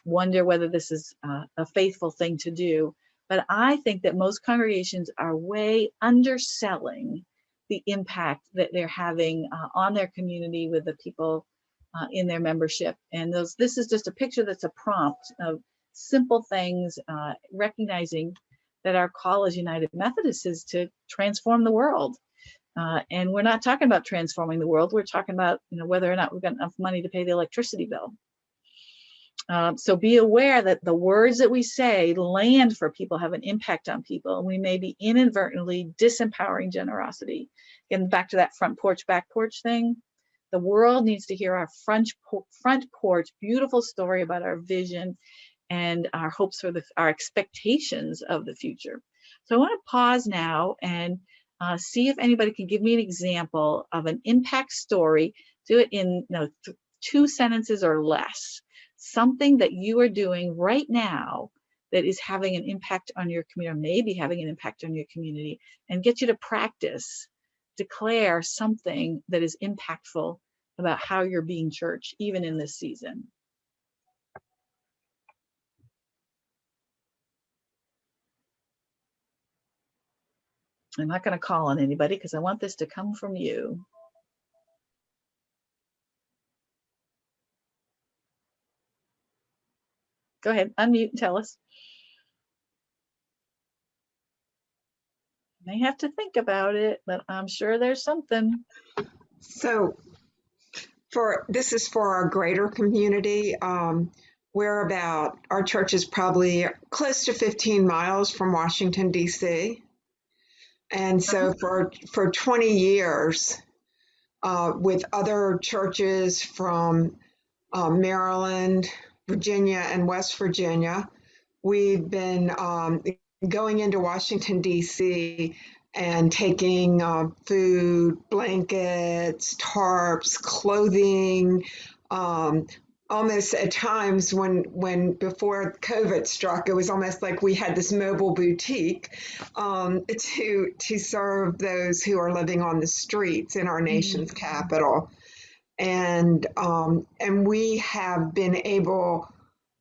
wonder whether this is a faithful thing to do. But I think that most congregations are way underselling the impact that they're having on their community with the people in their membership. And this is just a picture that's a prompt of simple things, recognizing that our call as United Methodists is to transform the world. And we're not talking about transforming the world. We're talking about whether or not we've got enough money to pay the electricity bill. So be aware that the words that we say land for people, have an impact on people. And we may be inadvertently disempowering generosity. Getting back to that front porch, back porch thing. The world needs to hear our front porch, beautiful story about our vision and our hopes for our expectations of the future. So I want to pause now and see if anybody can give me an example of an impact story. Do it in 2 sentences or less. Something that you are doing right now that is having an impact on your community, or maybe having an impact on your community, and get you to practice, declare something that is impactful about how you're being church, even in this season. I'm not going to call on anybody because I want this to come from you. Go ahead, unmute and tell us. May have to think about it, but I'm sure there's something. So this is for our greater community. Our church is probably close to 15 miles from Washington, D.C. And so for 20 years, with other churches from Maryland, Virginia, and West Virginia, we've been going into Washington, D.C. and taking food, blankets, tarps, clothing, almost at times when before COVID struck, it was almost like we had this mobile boutique to serve those who are living on the streets in our nation's capital. And we have been able,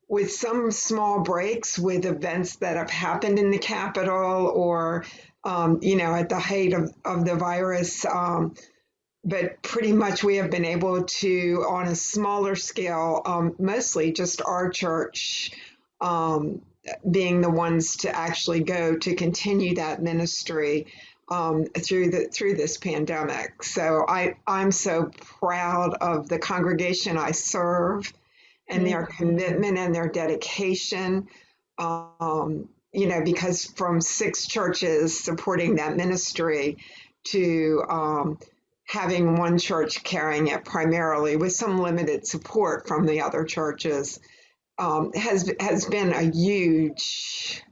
with some small breaks with events that have happened in the Capitol or, at the height of the virus, but pretty much we have been able to, on a smaller scale, mostly just our church being the ones to actually go to continue that ministry through this pandemic. So I'm so proud of the congregation I serve and their commitment and their dedication, because from 6 churches supporting that ministry to having one church carrying it primarily with some limited support from the other churches has been a huge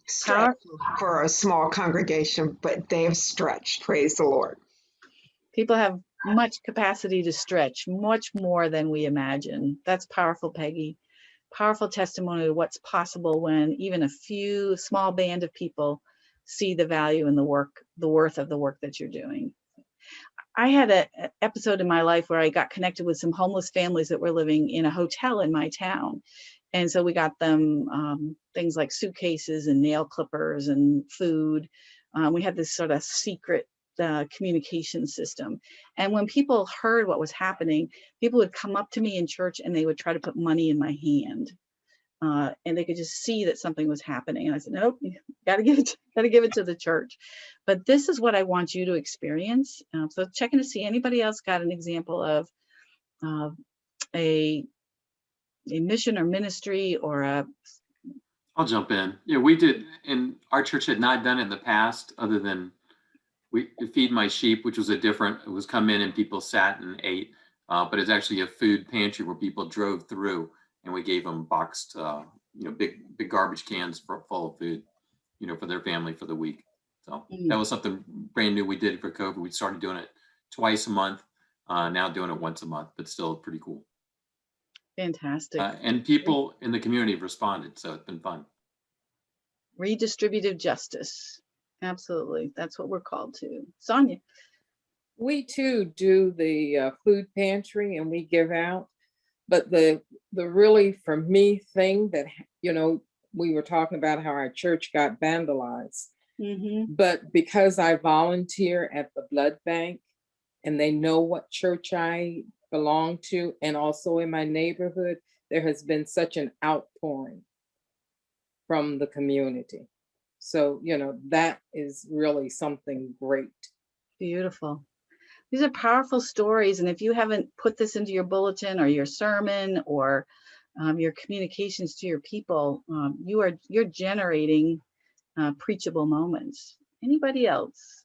stretch for a small congregation, but they have stretched, praise the Lord. People have much capacity to stretch, much more than we imagine. That's powerful, Peggy. Powerful testimony to what's possible when even a small band of people see the value in the worth of the work that you're doing. I had an episode in my life where I got connected with some homeless families that were living in a hotel in my town. And so we got them things like suitcases and nail clippers and food. We had this sort of secret communication system. And when people heard what was happening, people would come up to me in church and they would try to put money in my hand. And they could just see that something was happening. And I said, nope, gotta give it to the church. But this is what I want you to experience. So checking to see anybody else got an example of a mission or ministry or I'll jump in. Yeah, we did, and our church had not done it in the past, other than we Feed My Sheep, which was it was come in and people sat and ate, but it's actually a food pantry where people drove through. And we gave them boxed, big garbage cans full of food, for their family for the week. So that was something brand new we did for COVID. We started doing it twice a month, now doing it once a month, but still pretty cool. Fantastic. And people in the community have responded, so it's been fun. Redistributive justice. Absolutely. That's what we're called to. Sonia. We too do the food pantry, and we give out. But the really, for me, thing that, we were talking about how our church got vandalized. But because I volunteer at the blood bank and they know what church I belong to, and also in my neighborhood, there has been such an outpouring from the community. So, that is really something great. Beautiful. These are powerful stories. And if you haven't put this into your bulletin or your sermon or your communications to your people, you're generating preachable moments. Anybody else?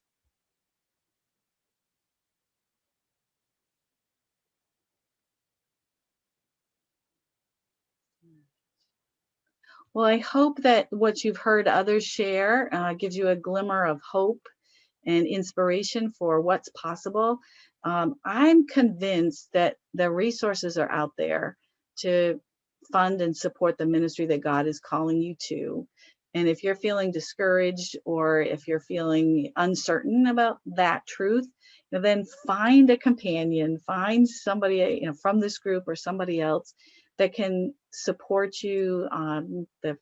Well, I hope that what you've heard others share gives you a glimmer of hope and inspiration for what's possible. I'm convinced that the resources are out there to fund and support the ministry that God is calling you to. And if you're feeling discouraged or if you're feeling uncertain about that truth, then find a companion, find somebody from this group or somebody else that can support you. The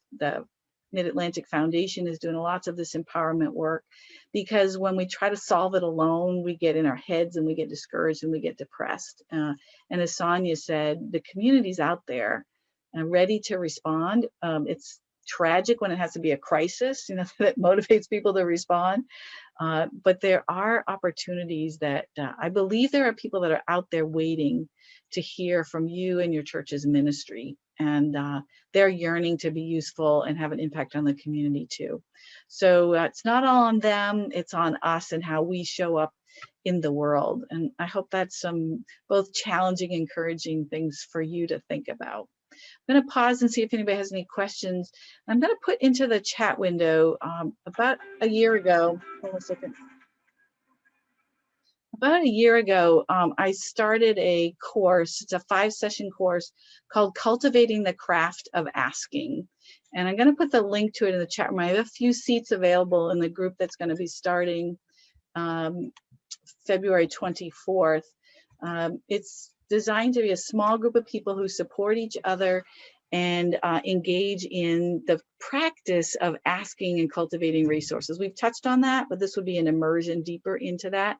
Mid-Atlantic Foundation is doing lots of this empowerment work, because when we try to solve it alone, we get in our heads and we get discouraged and we get depressed. And as Sonia said, the community's out there and ready to respond. It's tragic when it has to be a crisis, that motivates people to respond. But there are opportunities that I believe there are people that are out there waiting to hear from you and your church's ministry. And they're yearning to be useful and have an impact on the community too. So it's not all on them, it's on us and how we show up in the world. And I hope that's some both challenging, encouraging things for you to think about. I'm going to pause and see if anybody has any questions. I'm going to put into the chat window about a year ago. Hold on a second. About a year ago, I started a course. It's a 5-session course called Cultivating the Craft of Asking. And I'm going to put the link to it in the chat room. I have a few seats available in the group that's going to be starting February 24th. It's designed to be a small group of people who support each other and engage in the practice of asking and cultivating resources. We've touched on that, but this would be an immersion deeper into that.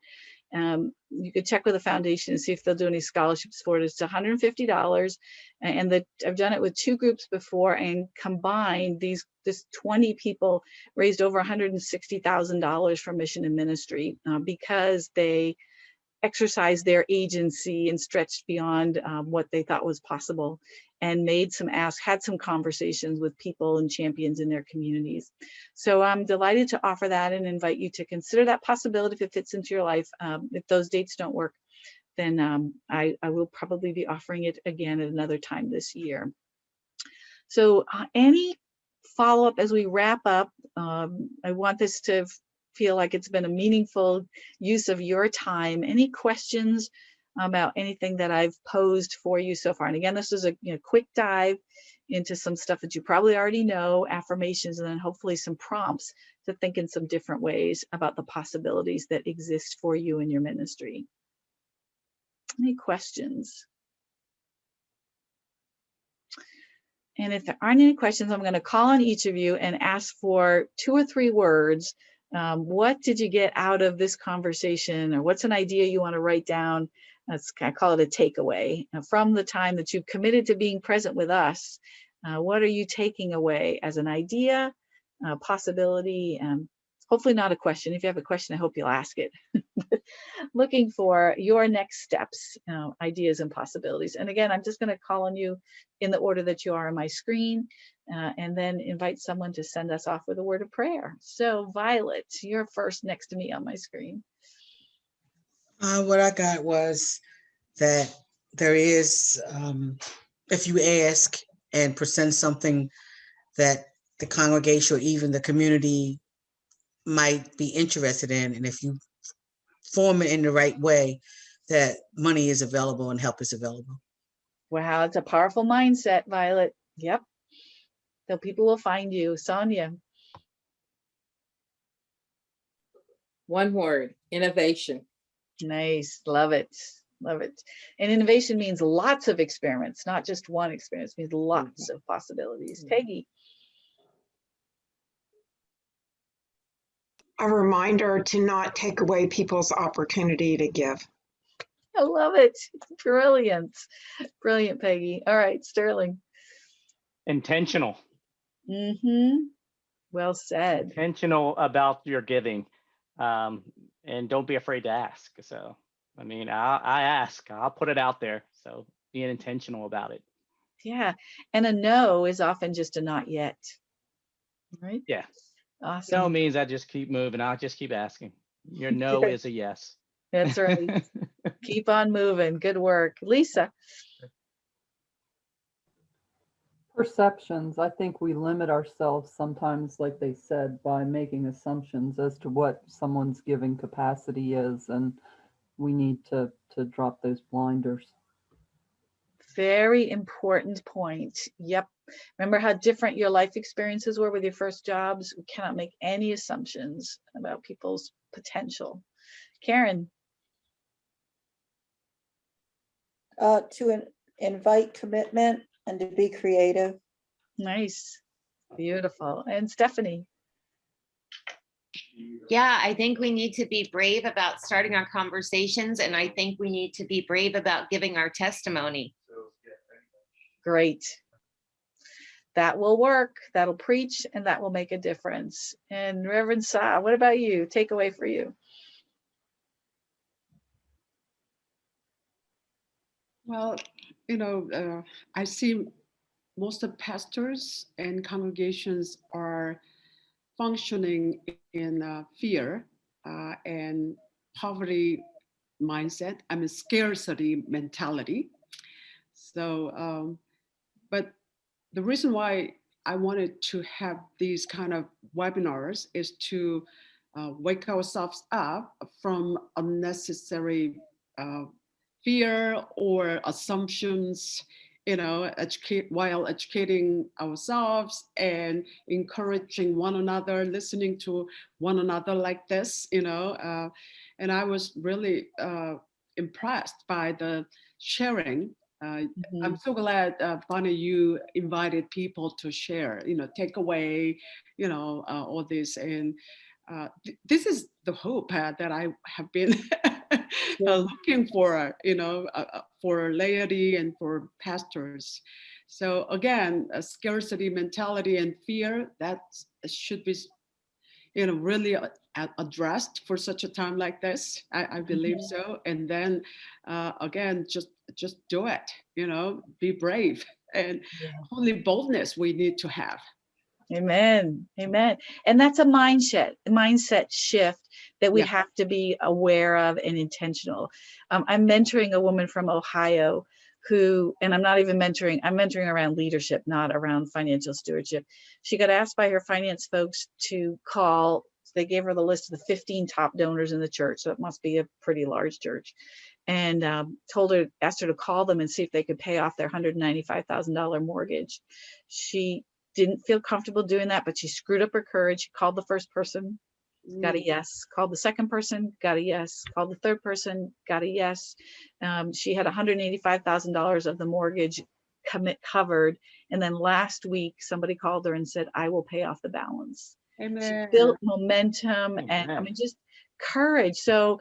You could check with the foundation and see if they'll do any scholarships for it. It's $150, and I've done it with 2 groups before, and combined this 20 people raised over $160,000 for mission and ministry because they exercised their agency and stretched beyond what they thought was possible, and made some asks, had some conversations with people and champions in their communities. So I'm delighted to offer that and invite you to consider that possibility if it fits into your life. If those dates don't work, then I will probably be offering it again at another time this year. So any follow-up as we wrap up? I want this to feel like it's been a meaningful use of your time. Any questions about anything that I've posed for you so far? And again, this is a quick dive into some stuff that you probably already know, affirmations, and then hopefully some prompts to think in some different ways about the possibilities that exist for you in your ministry. Any questions? And if there aren't any questions, I'm going to call on each of you and ask for 2 or 3 words. What did you get out of this conversation, or what's an idea you want to write down? I call it a takeaway from the time that you've committed to being present with us. What are you taking away as an idea, a possibility, and hopefully not a question. If you have a question, I hope you'll ask it. Looking for your next steps, ideas and possibilities. And again, I'm just going to call on you in the order that you are on my screen, and then invite someone to send us off with a word of prayer. So Violet, you're first next to me on my screen. What I got was that there is, if you ask and present something that the congregation or even the community might be interested in, and if you form it in the right way, that money is available and help is available. Wow, it's a powerful mindset, Violet. Yep. So people will find you. Sonia. One word, innovation. Nice. Love it. Love it. And innovation means lots of experiments, not just one experience. It means lots of possibilities. Peggy. A reminder to not take away people's opportunity to give. I love it. Brilliant. Brilliant, Peggy. All right, Sterling. Intentional. Well said. Intentional about your giving, and don't be afraid to ask. So, I mean, I ask. I'll put it out there. So, being intentional about it. Yeah, and a no is often just a not yet. Right? Yeah. Awesome. No means I just keep moving. I'll just keep asking. Your no is a yes. That's right. Keep on moving. Good work. Lisa. Perceptions. I think we limit ourselves sometimes, like they said, by making assumptions as to what someone's giving capacity is, and we need to drop those blinders. Very important point. Yep. Remember how different your life experiences were with your first jobs? We cannot make any assumptions about people's potential. Karen. To invite commitment and to be creative. Nice. Beautiful. And Stephanie. Yeah, I think we need to be brave about starting our conversations, and I think we need to be brave about giving our testimony. Great. That will work. That'll preach, and that will make a difference. And Reverend Sa, what about you? Takeaway for you. Well, I see most of pastors and congregations are functioning in fear and poverty mindset. I mean, scarcity mentality. So, but the reason why I wanted to have these kind of webinars is to wake ourselves up from unnecessary fear or assumptions, while educating ourselves and encouraging one another, listening to one another like this, and I was really impressed by the sharing. I'm so glad, Bonnie, you invited people to share, take away, all this. And this is the hope that I have been looking for, for laity and for pastors. So again, a scarcity mentality and fear that should be, really addressed for such a time like this. I believe so. And then again, just do it, be brave, and only boldness we need to have. Amen. Amen. And that's a mindset shift that we have to be aware of and intentional. I'm mentoring a woman from Ohio who, and I'm not even mentoring, I'm mentoring around leadership, not around financial stewardship. She got asked by her finance folks to call. They gave her the list of the 15 top donors in the church. So it must be a pretty large church. And asked her to call them and see if they could pay off their $195,000 mortgage. She didn't feel comfortable doing that, but she screwed up her courage. She called the first person, got a yes. Called the second person, got a yes. Called the third person, got a yes. She had $185,000 of the mortgage covered. And then last week, somebody called her and said, I will pay off the balance. Amen. She built momentum. Amen. And I mean, just courage. So,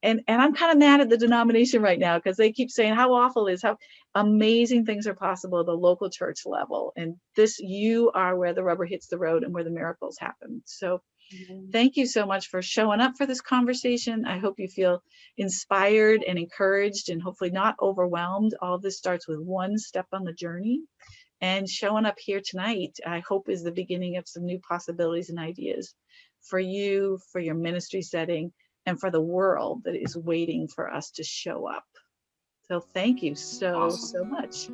and I'm kind of mad at the denomination right now because they keep saying how awful it is, how amazing things are possible at the local church level. And you are where the rubber hits the road and where the miracles happen. So thank you so much for showing up for this conversation. I hope you feel inspired and encouraged and hopefully not overwhelmed. All of this starts with one step on the journey. And showing up here tonight, I hope, is the beginning of some new possibilities and ideas for you, for your ministry setting, and for the world that is waiting for us to show up. So thank you so much.